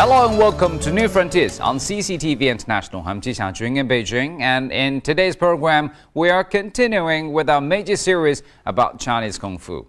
Hello and welcome to New Frontiers on CCTV International. I'm Ji Xiaojun in Beijing, and in today's program, we are continuing with our major series about Chinese Kung Fu.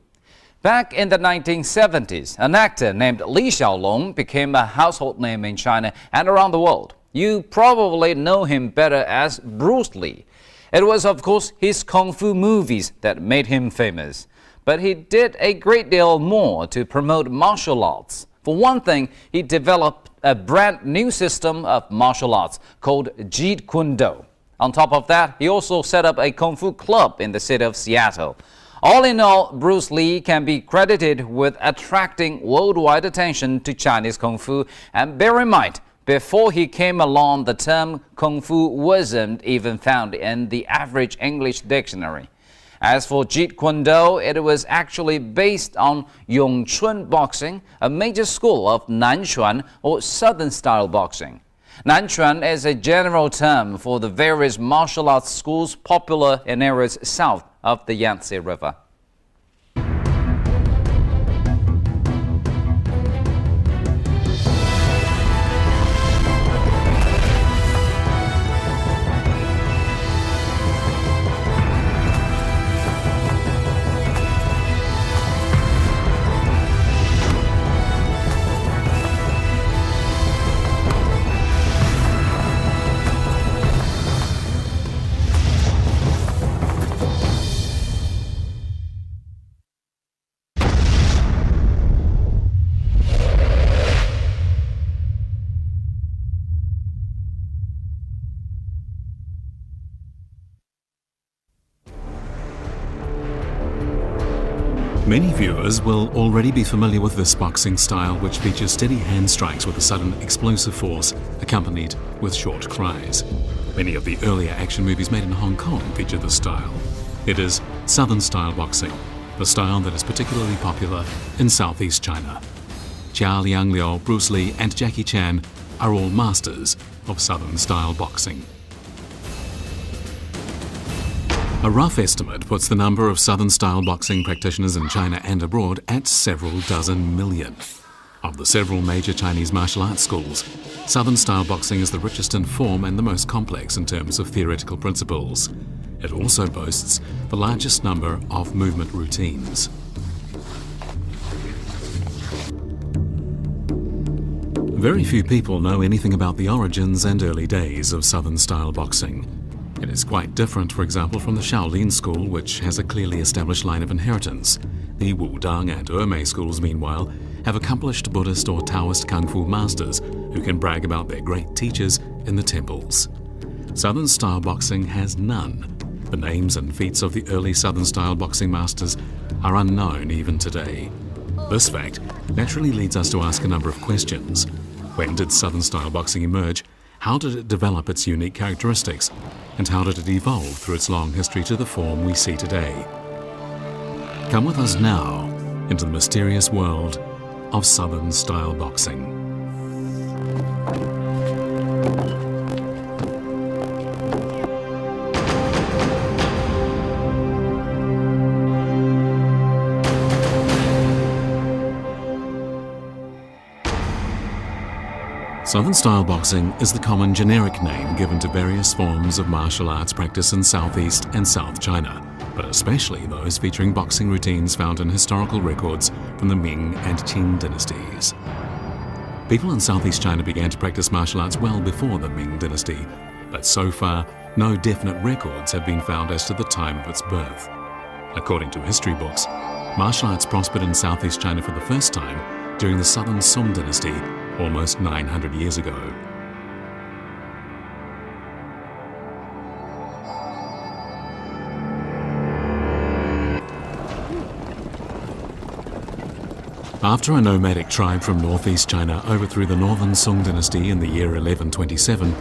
Back in the 1970s, an actor named Li Xiaolong became a household name in China and around the world. You probably know him better as Bruce Lee. It was, of course, his Kung Fu movies that made him famous. But he did a great deal more to promote martial arts. For one thing, he developed a brand new system of martial arts called Jeet Kune Do. On top of that, he also set up a Kung Fu club in the city of Seattle. All in all, Bruce Lee can be credited with attracting worldwide attention to Chinese Kung Fu. And bear in mind, before he came along, the term Kung Fu wasn't even found in the average English dictionary. As for Jeet Kune Do, it was actually based on Yong Chun boxing, a major school of Nanquan or Southern-style boxing. Nanquan is a general term for the various martial arts schools popular in areas south of the Yangtze River. Many viewers will already be familiar with this boxing style, which features steady hand strikes with a sudden explosive force accompanied with short cries. Many of the earlier action movies made in Hong Kong feature this style. It is Southern-style boxing, the style that is particularly popular in Southeast China. Jia Liangliu, Bruce Lee and Jackie Chan are all masters of Southern-style boxing. A rough estimate puts the number of Southern-style boxing practitioners in China and abroad at several dozen million. Of the several major Chinese martial arts schools, Southern-style boxing is the richest in form and the most complex in terms of theoretical principles. It also boasts the largest number of movement routines. Very few people know anything about the origins and early days of Southern-style boxing. It is quite different, for example, from the Shaolin school, which has a clearly established line of inheritance. The Wudang and Emei schools, meanwhile, have accomplished Buddhist or Taoist Kung Fu masters who can brag about their great teachers in the temples. Southern-style boxing has none. The names and feats of the early Southern-style boxing masters are unknown even today. This fact naturally leads us to ask a number of questions. When did Southern-style boxing emerge? How did it develop its unique characteristics? And how did it evolve through its long history to the form we see today? Come with us now into the mysterious world of Southern-style boxing. Southern-style boxing is the common generic name given to various forms of martial arts practice in Southeast and South China, but especially those featuring boxing routines found in historical records from the Ming and Qing dynasties. People in Southeast China began to practice martial arts well before the Ming dynasty, but so far no definite records have been found as to the time of its birth. According to history books, martial arts prospered in Southeast China for the first time during the Southern Song dynasty almost 900 years ago. After a nomadic tribe from northeast China overthrew the Northern Song dynasty in the year 1127,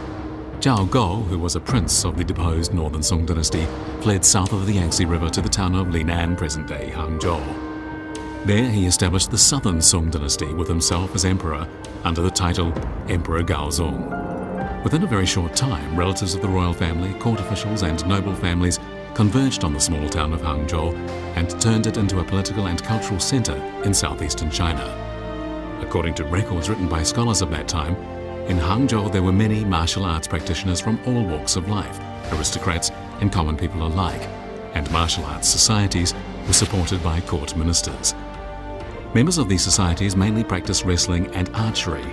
Zhao Go, who was a prince of the deposed Northern Song dynasty, fled south of the Yangtze River to the town of Linan, present-day Hangzhou. There he established the Southern Song dynasty with himself as emperor under the title Emperor Gaozong. Within a very short time, relatives of the royal family, court officials and noble families converged on the small town of Hangzhou and turned it into a political and cultural center in southeastern China. According to records written by scholars of that time, in Hangzhou there were many martial arts practitioners from all walks of life, aristocrats and common people alike, and martial arts societies were supported by court ministers. Members of these societies mainly practiced wrestling and archery,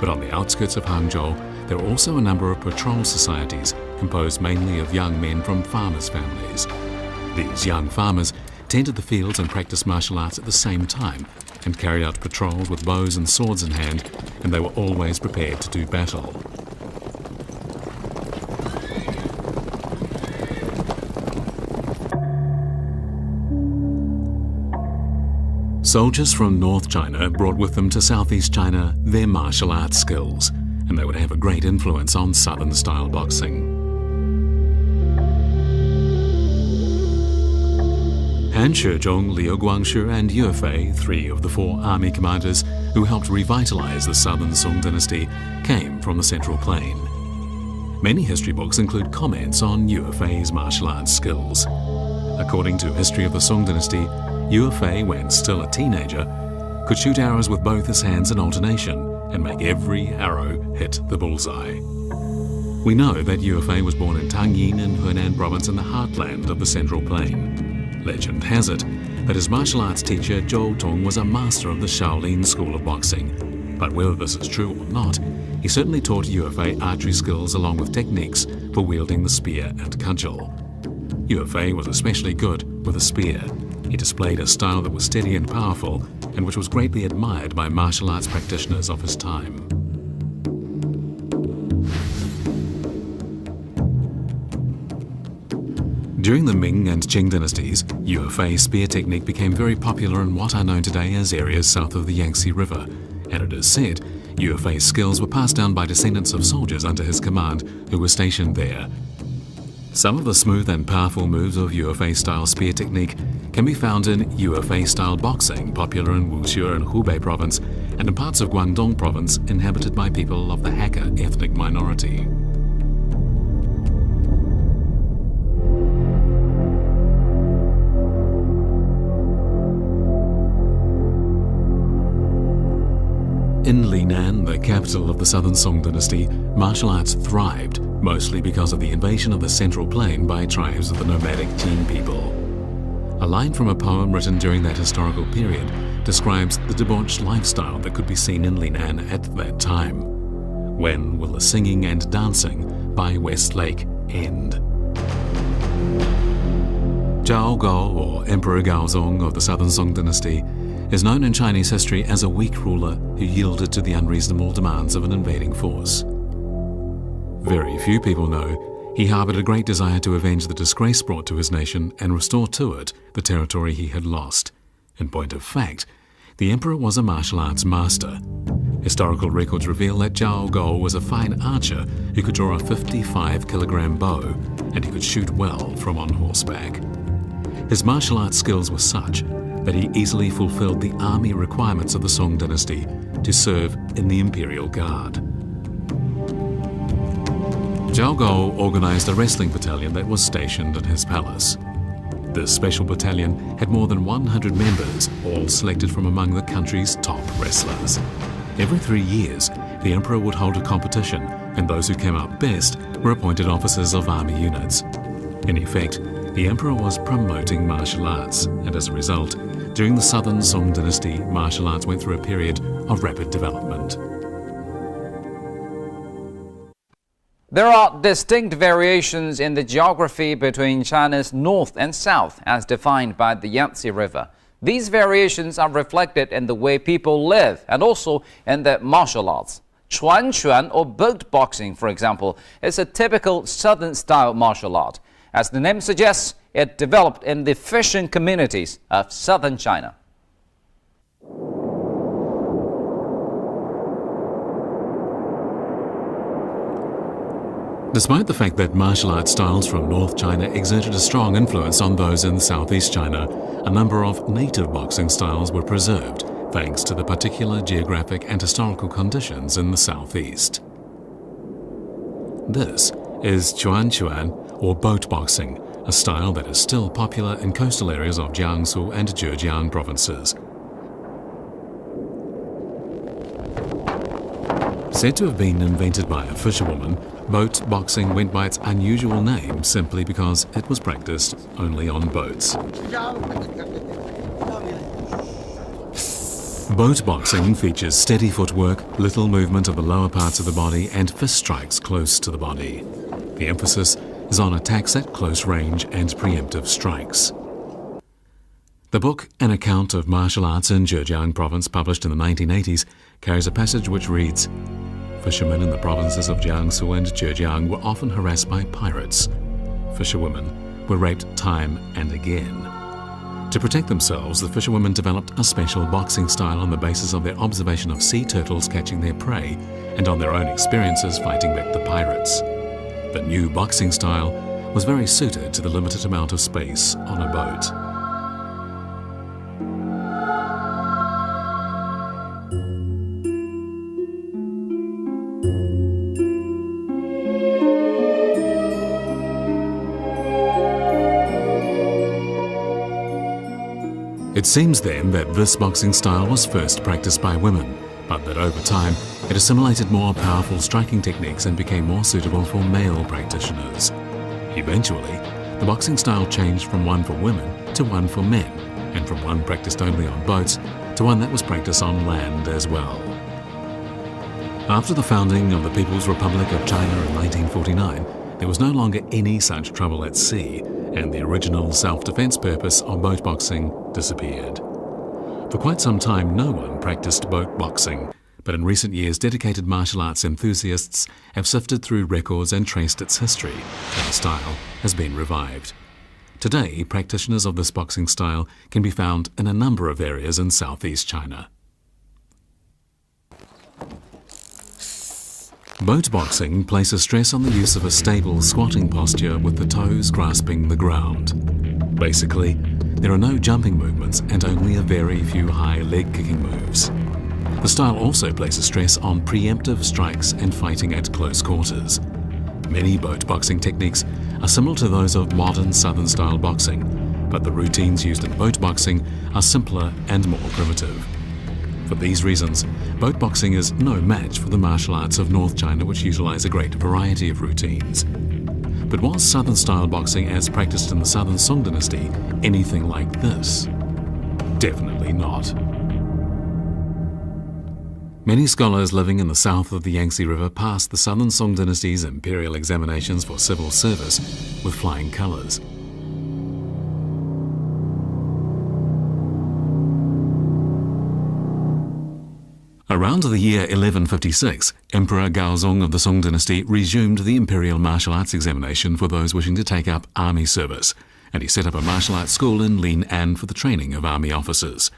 but on the outskirts of Hangzhou there are also a number of patrol societies composed mainly of young men from farmers' families. These young farmers tended the fields and practiced martial arts at the same time and carried out patrols with bows and swords in hand, and they were always prepared to do battle. Soldiers from North China brought with them to Southeast China their martial arts skills, and they would have a great influence on Southern-style boxing. Han Shizhong, Liu Guangshi and Yue Fei, 3 of the 4 army commanders who helped revitalize the Southern Song dynasty, came from the Central Plain. Many history books include comments on Yue Fei's martial arts skills. According to History of the Song dynasty, Yue Fei, when still a teenager, could shoot arrows with both his hands in alternation and make every arrow hit the bullseye. We know that Yue Fei was born in Tangyin in Hunan province in the heartland of the Central Plain. Legend has it that his martial arts teacher Zhou Tong was a master of the Shaolin school of boxing. But whether this is true or not, he certainly taught Yue Fei archery skills along with techniques for wielding the spear and cudgel. Yue Fei was especially good with a spear. He displayed a style that was steady and powerful, and which was greatly admired by martial arts practitioners of his time. During the Ming and Qing dynasties, Yue Fei's spear technique became very popular in what are known today as areas south of the Yangtze River, and it is said Yue Fei's skills were passed down by descendants of soldiers under his command who were stationed there. Some of the smooth and powerful moves of Yue Fei-style spear technique can be found in Yue Fei-style boxing, popular in Wuxi and Hubei province, and in parts of Guangdong province inhabited by people of the Hakka ethnic minority. In Linan, the capital of the Southern Song dynasty, martial arts thrived, mostly because of the invasion of the Central Plain by tribes of the nomadic Jin people. A line from a poem written during that historical period describes the debauched lifestyle that could be seen in Linan at that time. When will the singing and dancing by West Lake end? Zhao Gao, or Emperor Gaozong of the Southern Song dynasty, is known in Chinese history as a weak ruler who yielded to the unreasonable demands of an invading force. Very few people know he harbored a great desire to avenge the disgrace brought to his nation and restore to it the territory he had lost. In point of fact, the emperor was a martial arts master. Historical records reveal that Zhao Gao was a fine archer who could draw a 55-kilogram bow, and he could shoot well from on horseback. His martial arts skills were such that he easily fulfilled the army requirements of the Song dynasty to serve in the imperial guard. Zhao Gao organized a wrestling battalion that was stationed in his palace. This special battalion had more than 100 members, all selected from among the country's top wrestlers. Every 3 years, the emperor would hold a competition, and those who came out best were appointed officers of army units. In effect, the emperor was promoting martial arts, and as a result, during the Southern Song dynasty, martial arts went through a period of rapid development. There are distinct variations in the geography between China's north and south as defined by the Yangtze River. These variations are reflected in the way people live and also in their martial arts. Chuan or boat boxing, for example, is a typical southern-style martial art. As the name suggests, it developed in the fishing communities of southern China. Despite the fact that martial arts styles from North China exerted a strong influence on those in Southeast China, a number of native boxing styles were preserved, thanks to the particular geographic and historical conditions in the Southeast. This is Chuan or boat boxing, a style that is still popular in coastal areas of Jiangsu and Zhejiang provinces. Said to have been invented by a fisherwoman, boat boxing went by its unusual name simply because it was practiced only on boats. Boat boxing features steady footwork, little movement of the lower parts of the body and fist strikes close to the body. The emphasis is on attacks at close range and preemptive strikes. The book, An Account of Martial Arts in Zhejiang Province, published in the 1980s, carries a passage which reads, "Fishermen in the provinces of Jiangsu and Zhejiang were often harassed by pirates. Fisherwomen were raped time and again. To protect themselves, the fisherwomen developed a special boxing style on the basis of their observation of sea turtles catching their prey and on their own experiences fighting back the pirates. The new boxing style was very suited to the limited amount of space on a boat." It seems then that this boxing style was first practiced by women, but that over time it assimilated more powerful striking techniques and became more suitable for male practitioners. Eventually, the boxing style changed from one for women to one for men, and from one practiced only on boats to one that was practiced on land as well. After the founding of the People's Republic of China in 1949, there was no longer any such trouble at sea, and the original self-defense purpose of boat boxing disappeared. For quite some time, no one practiced boat boxing, but in recent years, dedicated martial arts enthusiasts have sifted through records and traced its history, and the style has been revived. Today, practitioners of this boxing style can be found in a number of areas in southeast China. Boat boxing places stress on the use of a stable squatting posture with the toes grasping the ground. Basically, there are no jumping movements and only a very few high leg kicking moves. The style also places stress on preemptive strikes and fighting at close quarters. Many boat boxing techniques are similar to those of modern southern style boxing, but the routines used in boat boxing are simpler and more primitive. For these reasons, boat boxing is no match for the martial arts of North China, which utilize a great variety of routines. But was Southern style boxing as practiced in the Southern Song dynasty anything like this? Definitely not. Many scholars living in the south of the Yangtze River passed the Southern Song dynasty's imperial examinations for civil service with flying colors. Around the year 1156, Emperor Gaozong of the Song dynasty resumed the imperial martial arts examination for those wishing to take up army service, and he set up a martial arts school in Lin'an for the training of army officers.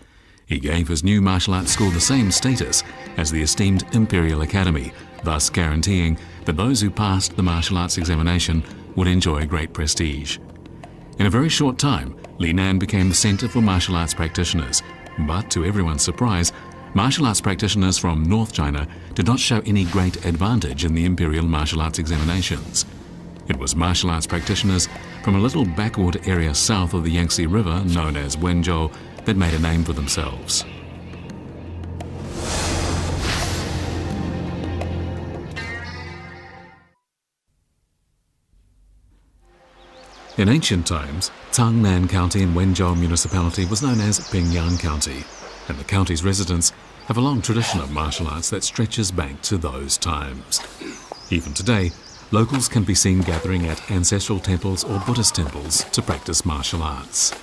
He gave his new martial arts school the same status as the esteemed Imperial Academy, thus guaranteeing that those who passed the martial arts examination would enjoy great prestige. In a very short time, Lin'an became the center for martial arts practitioners, but to everyone's surprise, martial arts practitioners from North China did not show any great advantage in the imperial martial arts examinations. It was martial arts practitioners from a little backward area south of the Yangtze River, known as Wenzhou, that made a name for themselves. In ancient times, Tangnan County in Wenzhou Municipality was known as Pingyang County, and the county's residents have a long tradition of martial arts that stretches back to those times. Even today, locals can be seen gathering at ancestral temples or Buddhist temples to practice martial arts.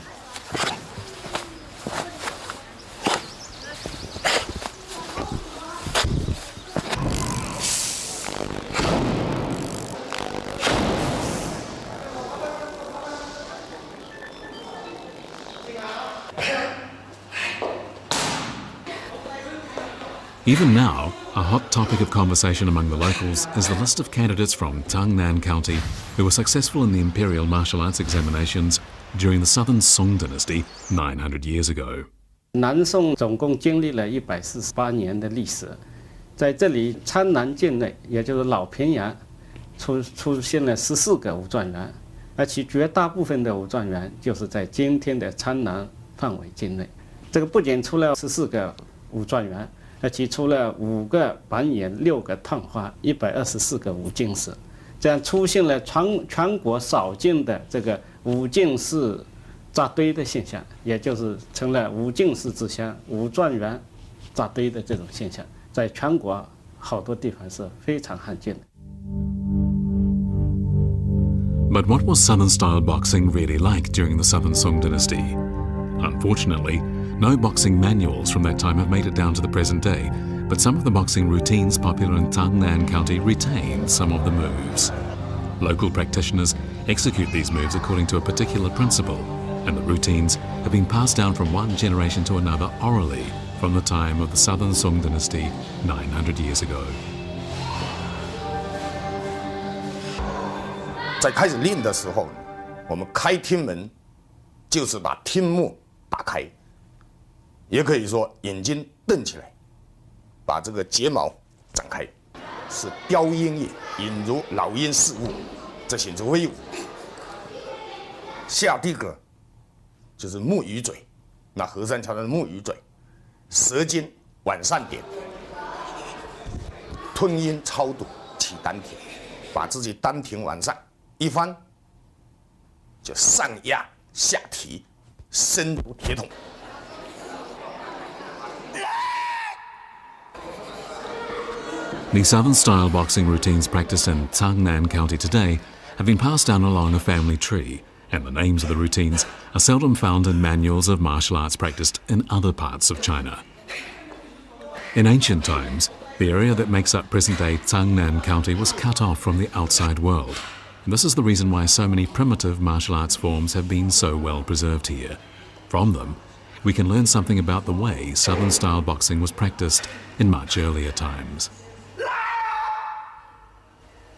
Even now, a hot topic of conversation among the locals is the list of candidates from Tangnan County who were successful in the imperial martial arts examinations during the Southern Song dynasty 900 years ago. 南宋总共经历了148年的历史，在这里苍南境内，也就是老平阳，出现了14个武状元，而其绝大部分的武状元就是在今天的苍南范围境内。这个不仅出了14个武状元，而且出了5个板眼、6个烫花、124个五进士，这样出现了全国少见的这个五进士扎堆的现象，也就是成了五进士之乡、五状元扎堆的这种现象，在全国好多地方是非常罕见的。But what was Southern-style boxing really like during the Southern Song dynasty? Unfortunately, no boxing manuals from that time have made it down to the present day, but some of the boxing routines popular in Tangnan County retain some of the moves. Local practitioners execute these moves according to a particular principle, and the routines have been passed down from one generation to another orally from the time of the Southern Song dynasty 900 years ago. 在开始练的时候，我们开厅门就是把厅幕打开，也可以说眼睛瞪起来，把这个睫毛展开，是雕鹰也，引如老鹰似雾，这显出威武。下地格就是木鱼嘴，那和尚敲的木鱼嘴，舌尖往上点，吞咽超度起丹田，把自己丹田往上一翻，就上压下提，身如铁桶。The Southern-style boxing routines practiced in Tangnan County today have been passed down along a family tree, and the names of the routines are seldom found in manuals of martial arts practiced in other parts of China. In ancient times, the area that makes up present-day Tangnan County was cut off from the outside world. And this is the reason why so many primitive martial arts forms have been so well preserved here. From them, we can learn something about the way Southern-style boxing was practiced in much earlier times.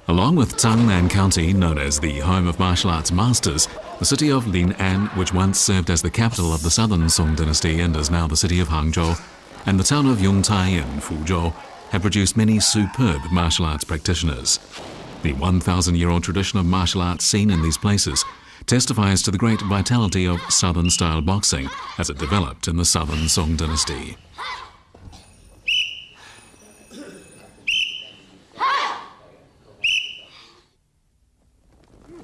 Along with Tangnan County, known as the home of martial arts masters, the city of Lin'an, which once served as the capital of the Southern Song dynasty and is now the city of Hangzhou, and the town of Yongtai in Fuzhou, have produced many superb martial arts practitioners. The 1,000-year-old tradition of martial arts seen in these places testifies to the great vitality of Southern-style boxing as it developed in the Southern Song dynasty.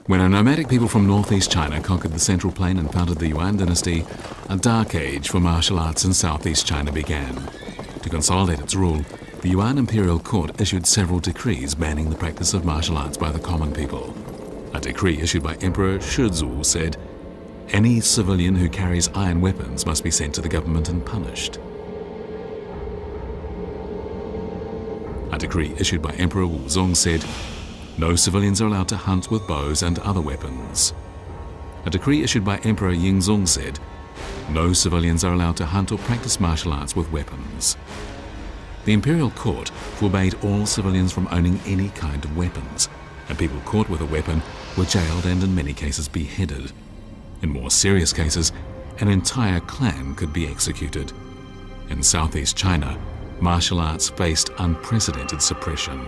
When a nomadic people from northeast China conquered the Central Plain and founded the Yuan dynasty, a dark age for martial arts in southeast China began. To consolidate its rule, the Yuan imperial court issued several decrees banning the practice of martial arts by the common people. A decree issued by Emperor Shizu said, "Any civilian who carries iron weapons must be sent to the government and punished." A decree issued by Emperor Wuzong said, "No civilians are allowed to hunt with bows and other weapons." A decree issued by Emperor Yingzong said, "No civilians are allowed to hunt or practice martial arts with weapons." The imperial court forbade all civilians from owning any kind of weapons, and people caught with a weapon were jailed and in many cases beheaded. In more serious cases, an entire clan could be executed. In southeast China, martial arts faced unprecedented suppression.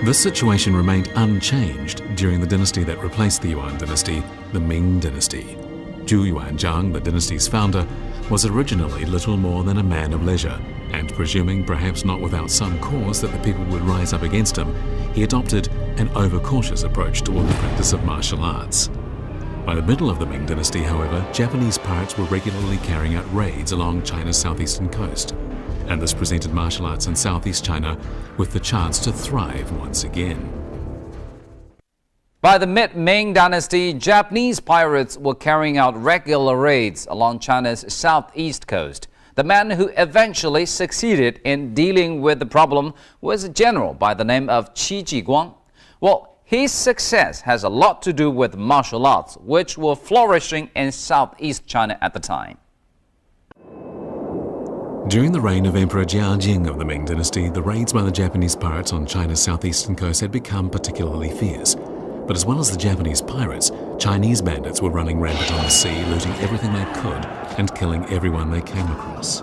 This situation remained unchanged during the dynasty that replaced the Yuan dynasty, the Ming dynasty. Zhu Yuanzhang, the dynasty's founder, was originally little more than a man of leisure, and presuming, perhaps not without some cause, that the people would rise up against him, he adopted an overcautious approach toward the practice of martial arts. By the middle of the Ming dynasty, however, Japanese pirates were regularly carrying out raids along China's southeastern coast, and this presented martial arts in southeast China with the chance to thrive once again. By the mid-Ming dynasty, Japanese pirates were carrying out regular raids along China's southeast coast. The man who eventually succeeded in dealing with the problem was a general by the name of Qi Jiguang. Well, his success has a lot to do with martial arts, which were flourishing in southeast China at the time. During the reign of Emperor Jiajing of the Ming dynasty, the raids by the Japanese pirates on China's southeastern coast had become particularly fierce. But as well as the Japanese pirates, Chinese bandits were running rampant on the sea, looting everything they could and killing everyone they came across.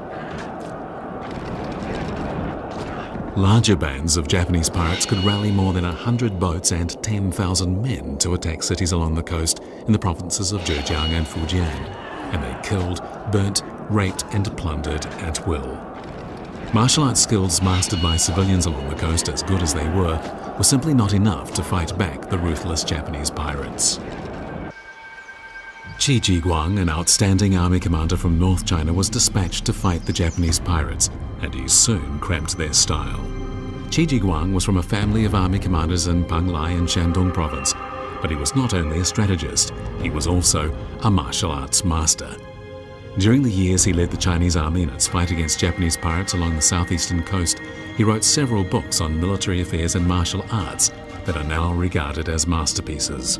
Larger bands of Japanese pirates could rally more than 100 boats and 10,000 men to attack cities along the coast in the provinces of Zhejiang and Fujian, and they killed, burnt, raped and plundered at will. Martial arts skills mastered by civilians along the coast, as good as they were simply not enough to fight back the ruthless Japanese pirates. Qi Jiguang, an outstanding army commander from North China, was dispatched to fight the Japanese pirates, and he soon cramped their style. Qi Jiguang was from a family of army commanders in Panglai in Shandong province, but he was not only a strategist, he was also a martial arts master. During the years he led the Chinese army in its fight against Japanese pirates along the southeastern coast, he wrote several books on military affairs and martial arts that are now regarded as masterpieces.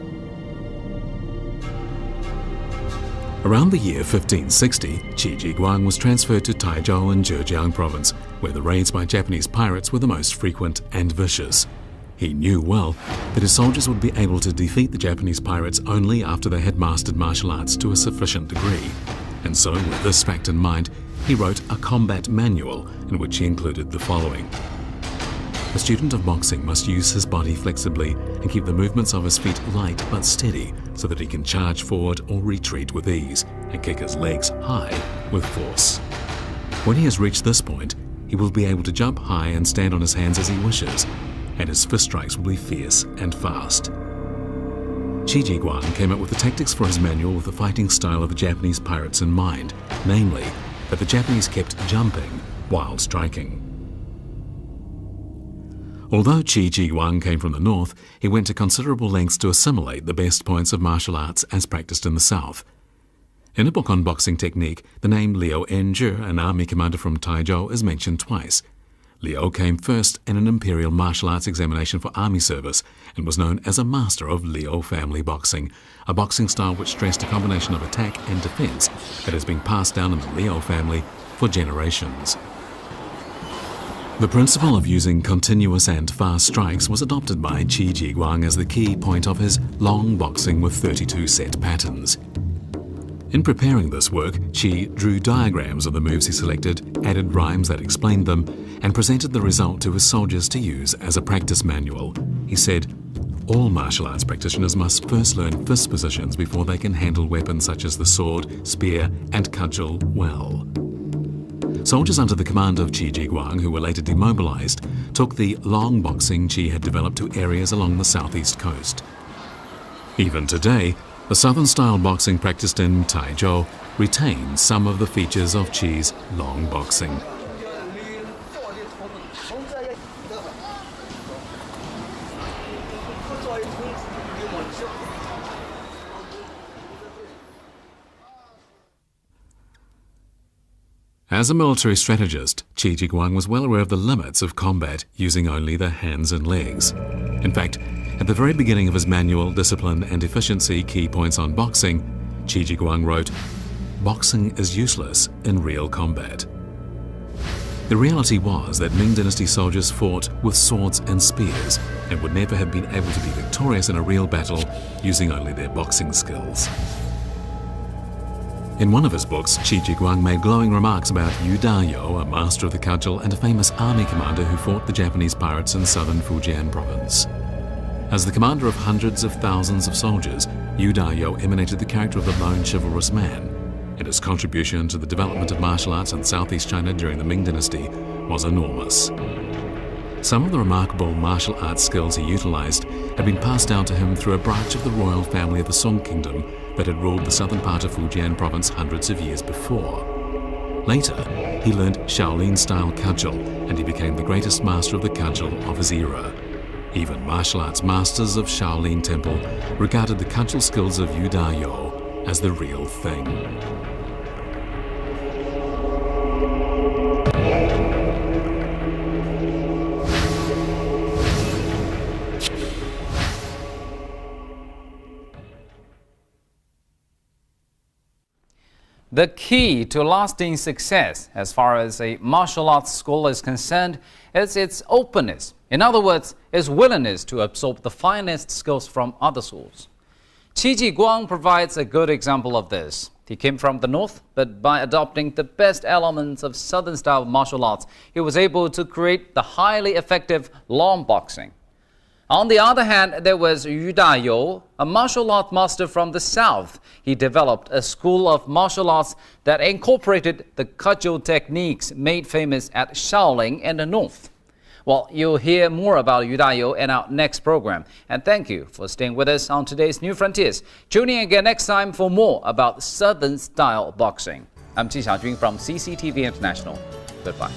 Around the year 1560, Qi Jiguang was transferred to Taizhou in Zhejiang province, where the raids by Japanese pirates were the most frequent and vicious. He knew well that his soldiers would be able to defeat the Japanese pirates only after they had mastered martial arts to a sufficient degree. And so, with this fact in mind, he wrote a combat manual in which he included the following. A student of boxing must use his body flexibly and keep the movements of his feet light but steady so that he can charge forward or retreat with ease and kick his legs high with force. When he has reached this point, he will be able to jump high and stand on his hands as he wishes, and his fist strikes will be fierce and fast. Qi Jiguang came up with the tactics for his manual with the fighting style of the Japanese pirates in mind, namely that the Japanese kept jumping while striking. Although Qi Jiguang came from the north, he went to considerable lengths to assimilate the best points of martial arts as practiced in the south. In a book on boxing technique, the name Liu Enji, an army commander from Taizhou, is mentioned twice. Liu came first in an imperial martial arts examination for army service and was known as a master of Liu family boxing, a boxing style which stressed a combination of attack and defense that has been passed down in the Liu family for generations. The principle of using continuous and fast strikes was adopted by Qi Jiguang as the key point of his long boxing with 32 set patterns. In preparing this work, Qi drew diagrams of the moves he selected, added rhymes that explained them, and presented the result to his soldiers to use as a practice manual. He said, "All martial arts practitioners must first learn fist positions before they can handle weapons such as the sword, spear, and cudgel well." Soldiers under the command of Qi Jiguang, who were later demobilized, took the long boxing Qi had developed to areas along the southeast coast. Even today, the southern-style boxing practiced in Taizhou retains some of the features of Qi's long boxing. As a military strategist, Qi Jiguang was well aware of the limits of combat using only the hands and legs. In fact, at the very beginning of his manual, Discipline and Efficiency, Key Points on Boxing, Qi Jiguang wrote, "Boxing is useless in real combat." The reality was that Ming Dynasty soldiers fought with swords and spears and would never have been able to be victorious in a real battle using only their boxing skills. In one of his books, Qi Jiguang made glowing remarks about Yu Dayou, a master of the cudgel and a famous army commander who fought the Japanese pirates in southern Fujian province. As the commander of hundreds of thousands of soldiers, Yu Dayou emanated the character of the lone chivalrous man, and his contribution to the development of martial arts in southeast China during the Ming Dynasty was enormous. Some of the remarkable martial arts skills he utilized had been passed down to him through a branch of the royal family of the Song Kingdom that had ruled the southern part of Fujian province hundreds of years before. Later, he learned Shaolin-style cudgel, and he became the greatest master of the cudgel of his era. Even martial arts masters of Shaolin Temple regarded the cudgel skills of Yu Dayou as the real thing. The key to lasting success as far as a martial arts school is concerned is its openness. In other words, its willingness to absorb the finest skills from other schools. Qi Jiguang provides a good example of this. He came from the north, but by adopting the best elements of southern-style martial arts, he was able to create the highly effective long boxing. On the other hand, there was Yu Dayou, a martial art master from the south. He developed a school of martial arts that incorporated the cudgel techniques made famous at Shaolin in the north. Well, you'll hear more about Yu Dayou in our next program. And thank you for staying with us on today's New Frontiers. Tune in again next time for more about Southern-style boxing. I'm Ji Xiaojun from CCTV International. Goodbye.